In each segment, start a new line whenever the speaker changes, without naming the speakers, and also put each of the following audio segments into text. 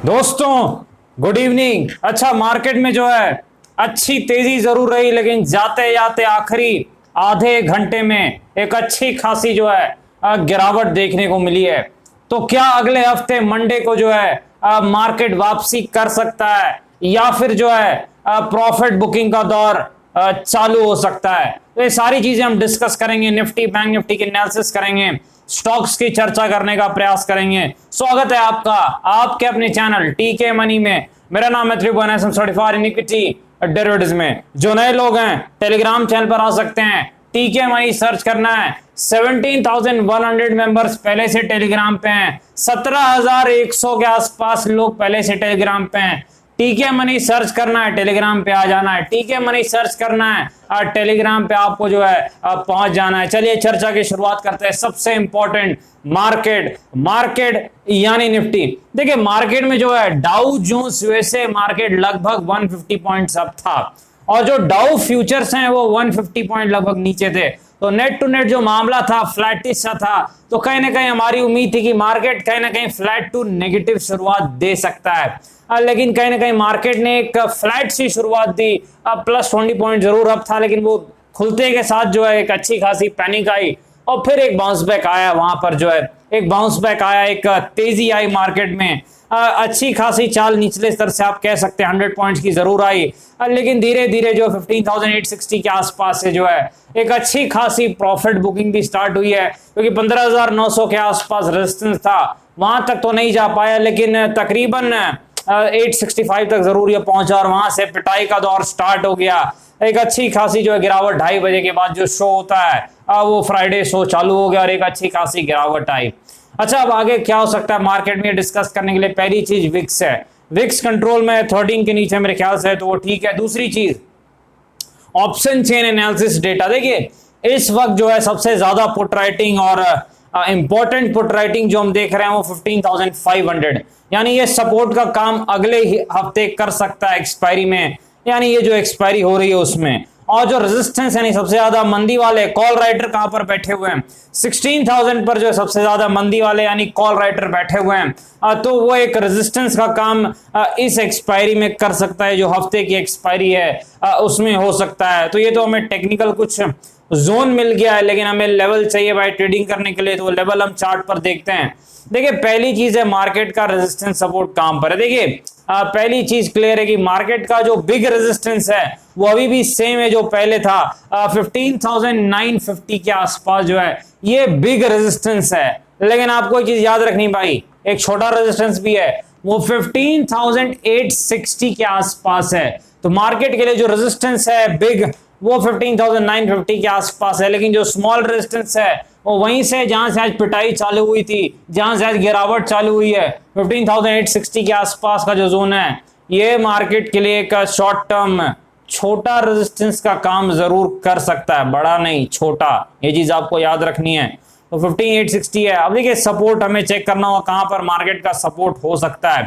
दोस्तों good evening. अच्छा, market में जो है अच्छी तेजी जरूर रही, लेकिन जाते जाते आखिरी आधे घंटे में एक अच्छी खासी जो है गिरावट देखने को मिली है। तो क्या अगले हफ्ते मंडे को जो है मार्केट वापसी कर सकता है या फिर जो है प्रॉफिट बुकिंग का दौर चालू हो सकता है? तो ये सारी चीजें हम डिस्कस करेंगे, निफ्टी बैंक निफ्टी की एनालिसिस करेंगे, स्टॉक्स की चर्चा करने का प्रयास करेंगे। स्वागत है आपका आपके अपने चैनल टीके मनी में। मेरा नाम है त्रिभुवन सर्टिफाइड इन इक्विटी डेरिवेटिव्स में। जो नए लोग हैं टेलीग्राम चैनल पर आ सकते हैं, टीके मनी सर्च करना है। 17,100 मेंबर्स पहले से टेलीग्राम पे हैं, 17,100 के आसपास लोग पहले से टेलीग्राम पे हैं। टीके मनी सर्च करना है, टेलीग्राम पे आ जाना है। टीके मनी सर्च करना है और टेलीग्राम पे आपको जो है पहुंच जाना है। चलिए चर्चा की शुरुआत करते हैं। सबसे इंपॉर्टेंट मार्केट यानी निफ्टी। देखिए मार्केट में जो है डाउ जोन्स यूएसए मार्केट लगभग 150 पॉइंट्स अप था और जो डाउ फ्यूचर्स हैं वो 150 पॉइंट लगभग नीचे थे। तो नेट टू नेट जो मामला था फ्लैटिश सा था। तो कहीं ना कहीं हमारी उम्मीद थी कि मार्केट कहीं ना कहीं फ्लैट टू नेगेटिव शुरुआत दे सकता है, लेकिन कहीं ना कहीं मार्केट ने एक फ्लैट सी शुरुआत दी। अब प्लस 20 पॉइंट जरूर अप था, लेकिन वो खुलते के साथ जो है एक अच्छी खासी पैनिक आई और फिर एक बाउंस बैक आया। वहां पर जो है एक बाउंस बैक आया, एक तेजी आई मार्केट में। अच्छी खासी चाल निचले स्तर से आप कह सकते हैं 100 पॉइंट्स की जरूर आई, लेकिन धीरे धीरे जो 15,860 के आसपास से जो है एक अच्छी खासी प्रॉफिट बुकिंग भी स्टार्ट हुई है, क्योंकि 15,900 के आसपास रेजिस्टेंस था, वहां तक तो नहीं जा पाया, लेकिन तकरीबन 865 तक जरूर ये पहुंचा और वहां से पिटाई का दौर स्टार्ट हो गया। एक अच्छी खासी जो है गिरावट 2:30 बजे के बाद जो शो होता है वो फ्राइडे शो चालू हो गया और एक अच्छी खासी गिरावट आई। अच्छा, अब आगे क्या हो सकता है मार्केट में डिस्कस करने के लिए पहली चीज विक्स है। विक्स कंट्रोल में 13 के नीचे मेरे ख्याल से, तो वो ठीक है। दूसरी चीज ऑप्शन चेन एनालिसिस डेटा। देखिए इस वक्त जो है सबसे ज्यादा पुट राइटिंग और इंपॉर्टेंट पुट राइटिंग जो हम देख रहे हैं वो 15,500, यानी ये सपोर्ट का काम अगले ही हफ्ते कर सकता है एक्सपायरी में, यानी ये जो एक्सपायरी हो रही है उसमें। और जो रेजिस्टेंस यानी सबसे ज्यादा मंदी वाले कॉल राइटर कहां पर बैठे हुए हैं, 16,000 पर जो सबसे ज्यादा मंदी वाले यानी कॉल राइटर बैठे हुए हैं, तो वो एक रेजिस्टेंस का काम इस एक्सपायरी में कर सकता है। जो हफ्ते की एक्सपायरी है उसमें हो सकता है। तो ये तो हमें टेक्निकल कुछ जोन मिल गया है, लेकिन हमें लेवल चाहिए भाई ट्रेडिंग करने के लिए, तो वो लेवल हम चार्ट पर देखते हैं। देखिए पहली चीज है मार्केट का रेजिस्टेंस सपोर्ट काम पर है। देखिए पहली चीज क्लियर है कि मार्केट का जो बिग रेजिस्टेंस है वो अभी भी सेम है जो पहले था। 15,950 के आसपास जो है ये बिग रेजिस्टेंस है, लेकिन आपको एक चीज याद रखनी भाई, एक छोटा रेजिस्टेंस भी है, वो 15,860 के आसपास है। तो मार्केट के लिए जो रेजिस्टेंस है बिग वो 15,950 के आसपास है, लेकिन जो स्मॉल रेजिस्टेंस है वो वहीं से जहां से आज पिटाई चालू हुई थी, जहां से आज गिरावट चालू हुई है, 15,860 के आसपास का जो जोन है ये मार्केट के लिए एक शॉर्ट टर्म छोटा रेजिस्टेंस का काम जरूर कर सकता है, बड़ा नहीं छोटा, ये चीज आपको याद रखनी है। तो 15,860 है। अब देखिए सपोर्ट हमें चेक करना होगा कहां पर मार्केट का सपोर्ट हो सकता है।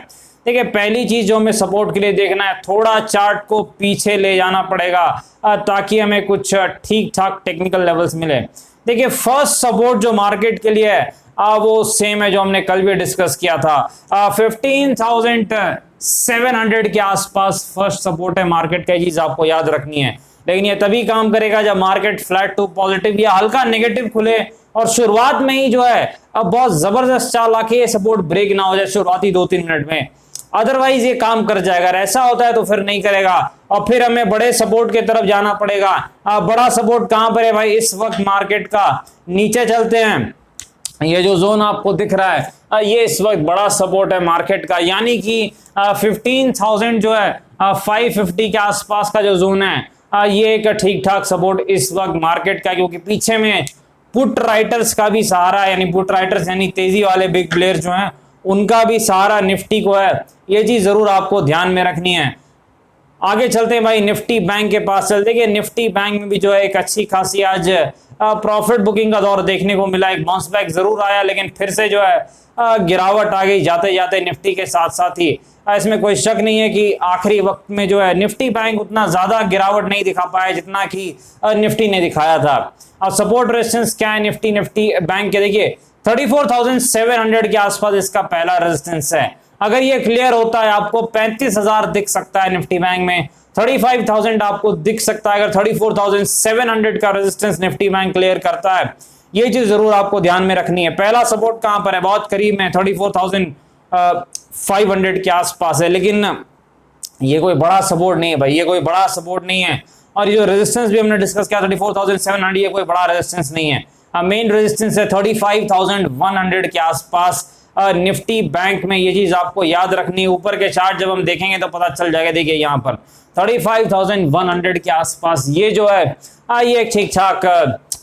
देखिए पहली चीज जो हमें सपोर्ट के लिए देखना है, थोड़ा चार्ट को पीछे ले जाना पड़ेगा ताकि हमें कुछ ठीक ठाक टेक्निकल लेवल्स मिले। देखिए फर्स्ट सपोर्ट जो मार्केट के लिए है वो सेम है जो हमने कल भी डिस्कस किया था, 15,700 के आसपास फर्स्ट सपोर्ट है मार्केट का। चीज आपको याद रखनी है, लेकिन ये तभी काम करेगा जब मार्केट फ्लैट टू पॉजिटिव या हल्का नेगेटिव खुले और शुरुआत में ही जो है अब बहुत जबरदस्त चाल आके ये सपोर्ट ब्रेक ना हो जाए शुरुआती 2-3 मिनट में, अदरवाइज ये काम कर जाएगा। ऐसा होता है तो फिर नहीं करेगा और फिर हमें बड़े सपोर्ट की तरफ जाना पड़ेगा। बड़ा सपोर्ट कहां पर है भाई, इस वक्त मार्केट का नीचे चलते हैं, ये जो जोन आपको दिख रहा है ये इस वक्त बड़ा सपोर्ट है मार्केट का, यानी कि 15,000 जो है 550 के आसपास का जो जोन है ये एक ठीक ठाक सपोर्ट इस वक्त मार्केट का, क्योंकि पीछे में पुट राइटर्स का भी सहारा है, यानी पुट राइटर्स यानी तेजी वाले बिग प्लेयर जो हैं उनका भी सहारा निफ्टी को है। ये चीज जरूर आपको ध्यान में रखनी है। आगे चलते हैं भाई निफ्टी बैंक के पास चलते। देखिए निफ्टी बैंक में भी जो है एक अच्छी खासी आज प्रॉफिट बुकिंग का दौर देखने को मिला, एक बाउंस बैक जरूर आया, लेकिन फिर से जो है गिरावट आ गई जाते जाते निफ्टी के साथ साथ ही। इसमें कोई शक नहीं है कि आखिरी वक्त में जो है निफ्टी बैंक उतना ज्यादा गिरावट नहीं दिखा पाया जितना कि निफ्टी ने दिखाया था। अब सपोर्ट रेजिस्टेंस क्या है निफ्टी बैंक के, देखिए 34,700 के आसपास इसका पहला रेजिस्टेंस है। अगर ये क्लियर होता है आपको 35,000 दिख सकता है निफ्टी बैंक में, 35,000 आपको दिख सकता है। अगर 34,700 का रेजिस्टेंस निफ्टी बैंक क्लियर करता है, ये चीज जरूर आपको ध्यान में रखनी है। पहला सपोर्ट कहां पर है, बहुत करीब में 34,500 के आसपास है, लेकिन ये कोई बड़ा सपोर्ट नहीं है भाई, ये कोई बड़ा सपोर्ट नहीं है। और ये जो रेजिस्टेंस भी हमने डिस्कस किया 34,700, ये कोई बड़ा रेजिस्टेंस नहीं है। मेन रेजिस्टेंस है 35,100 के आसपास निफ्टी बैंक में, ये चीज आपको याद रखनी है। ऊपर के चार्ट जब हम देखेंगे तो पता चल जाएगा। देखिए यहाँ पर 35,100 के आसपास ये जो है ये एक ठीक ठाक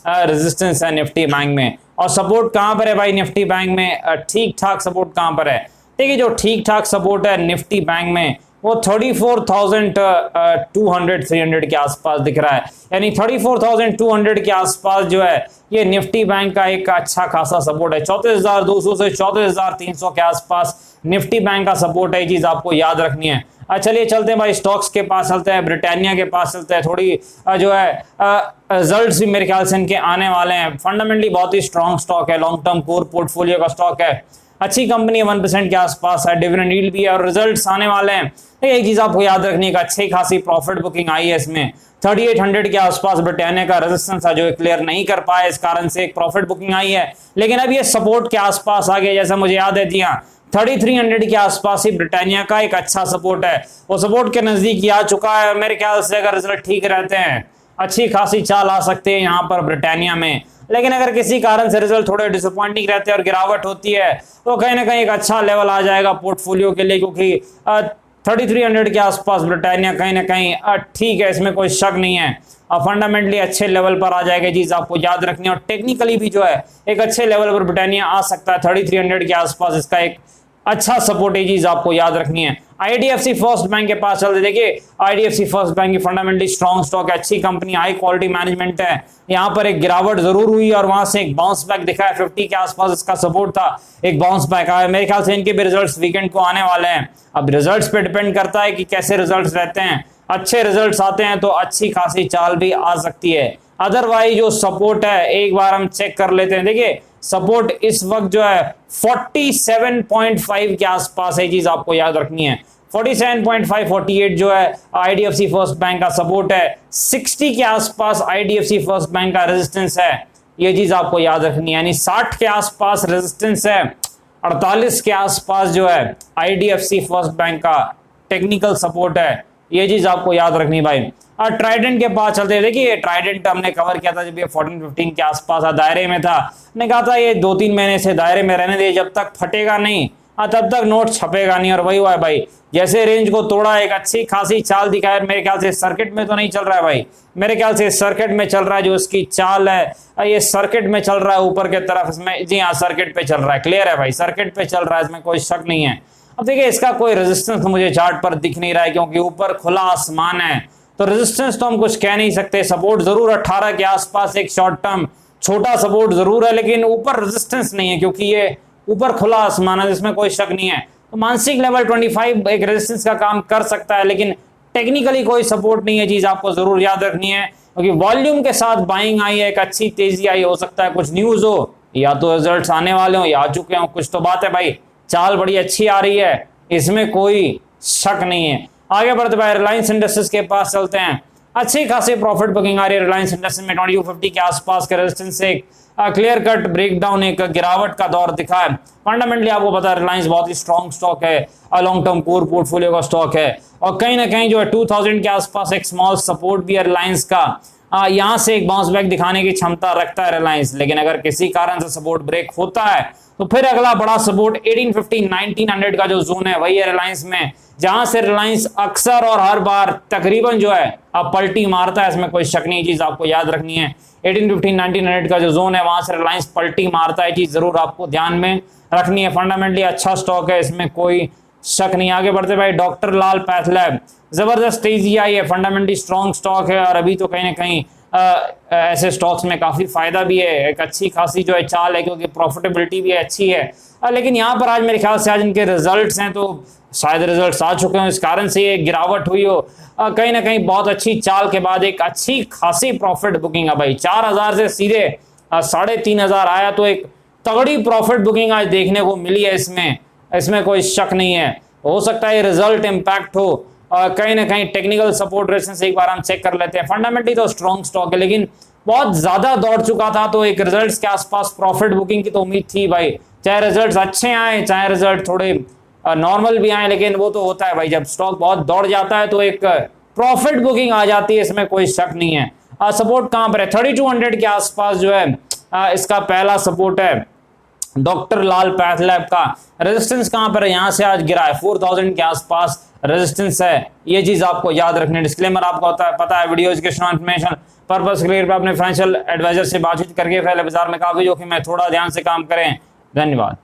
रेजिस्टेंस है निफ्टी बैंक में। और सपोर्ट कहां पर है भाई निफ्टी बैंक में, ठीक ठाक सपोर्ट कहां पर है। देखिए जो ठीक ठाक सपोर्ट है निफ्टी बैंक में वो 34,200-300 के आसपास दिख रहा है। यानी 34,200 के आसपास जो है ये निफ्टी बैंक का एक अच्छा खासा सपोर्ट है। 34,200 से 34,300 के आसपास निफ्टी बैंक का सपोर्ट है, ये चीज आपको याद रखनी है। चलिए चलते हैं भाई स्टॉक्स के पास चलते हैं, ब्रिटानिया के पास चलते हैं। थोड़ी जो है रिजल्ट्स भी मेरे ख्याल से इनके आने वाले हैं। फंडामेंटली बहुत ही स्ट्रॉन्ग स्टॉक है, लॉन्ग टर्म कोर पोर्टफोलियो का स्टॉक है, अच्छी कंपनी है, 1% के आसपास है, डिविडेंड यील्ड भी है और रिजल्ट्स आने वाले हैं। एक चीज आपको याद रखनी है, अच्छी खासी प्रॉफिट बुकिंग आई है इसमें। 3800 के आसपास ब्रिटानिया का रेजिस्टेंस है जो क्लियर नहीं कर पाया, इस कारण से एक प्रॉफिट बुकिंग आई है। लेकिन अब ये सपोर्ट के आसपास आ गया, जैसा मुझे याद है जी हाँ 3300 के आसपास ही ब्रिटानिया का एक अच्छा सपोर्ट है, वो सपोर्ट के नजदीक आ चुका है। मेरे ख्याल से अगर रिजल्ट ठीक रहते हैं अच्छी खासी चाल आ सकते हैं यहाँ पर ब्रिटानिया में। लेकिन अगर किसी कारण से रिजल्ट थोड़े डिसअपॉइंटिंग रहते हैं और गिरावट होती है तो कहीं ना कहीं एक अच्छा लेवल आ जाएगा पोर्टफोलियो के लिए, क्योंकि 3300 के आसपास ब्रिटानिया कहीं ना कहीं ठीक है, इसमें कोई शक नहीं है। फंडामेंटली अच्छे लेवल पर आ जाएगा, चीज आपको याद रखनी है। और टेक्निकली भी जो है एक अच्छे लेवल पर ब्रिटानिया आ सकता है, 3300 के आसपास इसका एक अच्छा सपोर्ट है, चीज आपको याद रखनी है। आईडीएफसी फर्स्ट बैंक के पास चलते, देखिए आईडीएफसी फर्स्ट बैंक की फंडामेंटली स्ट्रॉन्ग स्टॉक है, अच्छी कंपनी, हाई क्वालिटी मैनेजमेंट है। यहाँ पर एक गिरावट जरूर हुई और वहां से एक बाउंस बैक दिखा है, 50 के आसपास इसका सपोर्ट था, एक बाउंस बैक आया। मेरे ख्याल से इनके भी रिजल्ट्स वीकेंड को आने वाले हैं। अब रिजल्ट्स पे डिपेंड करता है कि कैसे रिजल्ट्स रहते हैं। अच्छे रिजल्ट्स आते हैं तो अच्छी खासी चाल भी आ सकती है। अदरवाइज जो सपोर्ट है एक बार हम चेक कर लेते हैं। देखिए सपोर्ट इस वक्त जो है 47.5 के आसपास है, चीज आपको याद रखनी है। 47.5 48 जो है आईडीएफसी फर्स्ट बैंक का सपोर्ट है, 60 के आसपास आईडीएफसी फर्स्ट बैंक का रेजिस्टेंस है, ये चीज आपको याद रखनी है। यानी 60 के आसपास रेजिस्टेंस है, 48 के आसपास जो है आईडीएफसी फर्स्ट बैंक का टेक्निकल सपोर्ट है, ये चीज आपको याद रखनी भाई। और ट्राइडेंट के पास चलते हैं, देखिए ट्राइडेंट हमने कवर किया था जब ये 14-15 के आसपास दायरे में था। मैंने कहा था ये 2-3 महीने से दायरे में रहने दे, जब तक फटेगा नहीं तब तक नोट छपेगा नहीं। और वही हुआ है भाई, जैसे रेंज को तोड़ा एक अच्छी खासी चाल दिखाया। मेरे ख्याल से सर्किट में तो नहीं चल रहा है भाई, मेरे ख्याल से सर्किट में चल रहा है, जो इसकी चाल है ये सर्किट में चल रहा है ऊपर के तरफ इसमें। जी हाँ सर्किट पे चल रहा है, क्लियर है भाई, सर्किट पे चल रहा है, इसमें कोई शक नहीं है। अब देखिए इसका कोई रेजिस्टेंस मुझे चार्ट पर दिख नहीं रहा है, क्योंकि ऊपर खुला आसमान है तो रेजिस्टेंस तो हम कुछ कह नहीं सकते। सपोर्ट जरूर 18 के आसपास एक शॉर्ट टर्म छोटा सपोर्ट जरूर है, लेकिन ऊपर रेजिस्टेंस नहीं है, क्योंकि ये ऊपर खुला आसमान है, जिसमें कोई शक नहीं है। तो मानसिक लेवल 25 एक रेजिस्टेंस का काम कर सकता है, लेकिन टेक्निकली कोई सपोर्ट नहीं है, चीज आपको जरूर याद रखनी है। क्योंकि वॉल्यूम के साथ बाइंग आई है, एक अच्छी तेजी आई, हो सकता है कुछ न्यूज हो या तो रिजल्ट्स आने वाले हो या आ चुके हो, कुछ तो बात है भाई। चाल बड़ी अच्छी आ रही है, इसमें कोई शक नहीं है। आगे बढ़ते भाई रिलायंस इंडस्ट्रीज के पास चलते हैं। अच्छी खासी प्रॉफिट बुकिंग आ रही है रिलायंस इंडस्ट्रीज में, 2250 के आसपास के रेजिस्टेंस से क्लियर कट ब्रेकडाउन, एक गिरावट का दौर दिखा है। फंडामेंटली आपको पता है रिलायंस बहुत ही स्ट्रॉन्ग स्टॉक है, लॉन्ग टर्म कोर पोर्टफोलियो का स्टॉक है, और कहीं ना कहीं जो है 2000 के आसपास एक स्मॉल सपोर्ट भी है रिलायंस का। यहां से एक बाउंस बैक दिखाने की क्षमता रखता है रिलायंस, लेकिन अगर किसी कारण से सपोर्ट ब्रेक होता है तो फिर अगला बड़ा सपोर्ट 1850-1900 का जो जोन है वही है रिलायंस में, जहां से रिलायंस अक्सर और हर बार तकरीबन जो है अब पलटी मारता है, इसमें कोई शक नहीं। चीज आपको याद रखनी है 1850-1900 का जो जोन है वहां से रिलायंस पलटी मारता है, चीज जरूर आपको ध्यान में रखनी है। फंडामेंटली अच्छा स्टॉक है, इसमें कोई शक नहीं। आगे बढ़ते भाई डॉक्टर लाल पैथलैब, जबरदस्त तेजी आई है, फंडामेंटली स्ट्रॉन्ग स्टॉक है, और अभी तो कहीं ना कहीं ऐसे स्टॉक्स में काफी फायदा भी है, एक अच्छी खासी जो है चाल है, क्योंकि प्रॉफिटेबिलिटी भी अच्छी है। लेकिन यहाँ पर आज मेरे ख्याल से आज इनके रिजल्ट्स हैं तो शायद रिजल्ट्स आ चुके हैं, इस कारण से ये गिरावट हुई हो। कहीं ना कहीं बहुत अच्छी चाल के बाद एक अच्छी खासी प्रॉफिट बुकिंग है भाई, 4000 से सीधे 3500 आया, तो एक तगड़ी प्रॉफिट बुकिंग आज देखने को मिली है इसमें। इसमें कोई शक नहीं है। हो सकता है रिजल्ट इंपैक्ट हो, कहीं ना कहीं टेक्निकल सपोर्ट रेजिस्टेंस एक बार हम चेक कर लेते हैं। फंडामेंटली तो स्ट्रॉन्ग स्टॉक है, लेकिन बहुत ज्यादा दौड़ चुका था, तो एक रिजल्ट्स के आसपास प्रॉफिट बुकिंग की तो उम्मीद थी भाई। चाहे रिजल्ट्स अच्छे आए, चाहे रिजल्ट थोड़े नॉर्मल भी आए, लेकिन वो तो होता है भाई, जब स्टॉक बहुत दौड़ जाता है तो एक प्रॉफिट बुकिंग आ जाती है, इसमें कोई शक नहीं है। सपोर्ट कहां पर है? 3200 के आसपास जो है इसका पहला सपोर्ट है। डॉक्टर लाल पैथलैब का रेजिस्टेंस कहां पर है? यहां से आज गिरा है 4000 के आसपास रेजिस्टेंस है। ये चीज आपको याद रखनी। डिस्क्लेमर आपको होता है पता है, video educational information purpose clear पे अपने फाइनेंशियल एडवाइजर से बातचीत करके पहले बाजार में काफी जोखिम है, थोड़ा ध्यान से काम करें। धन्यवाद।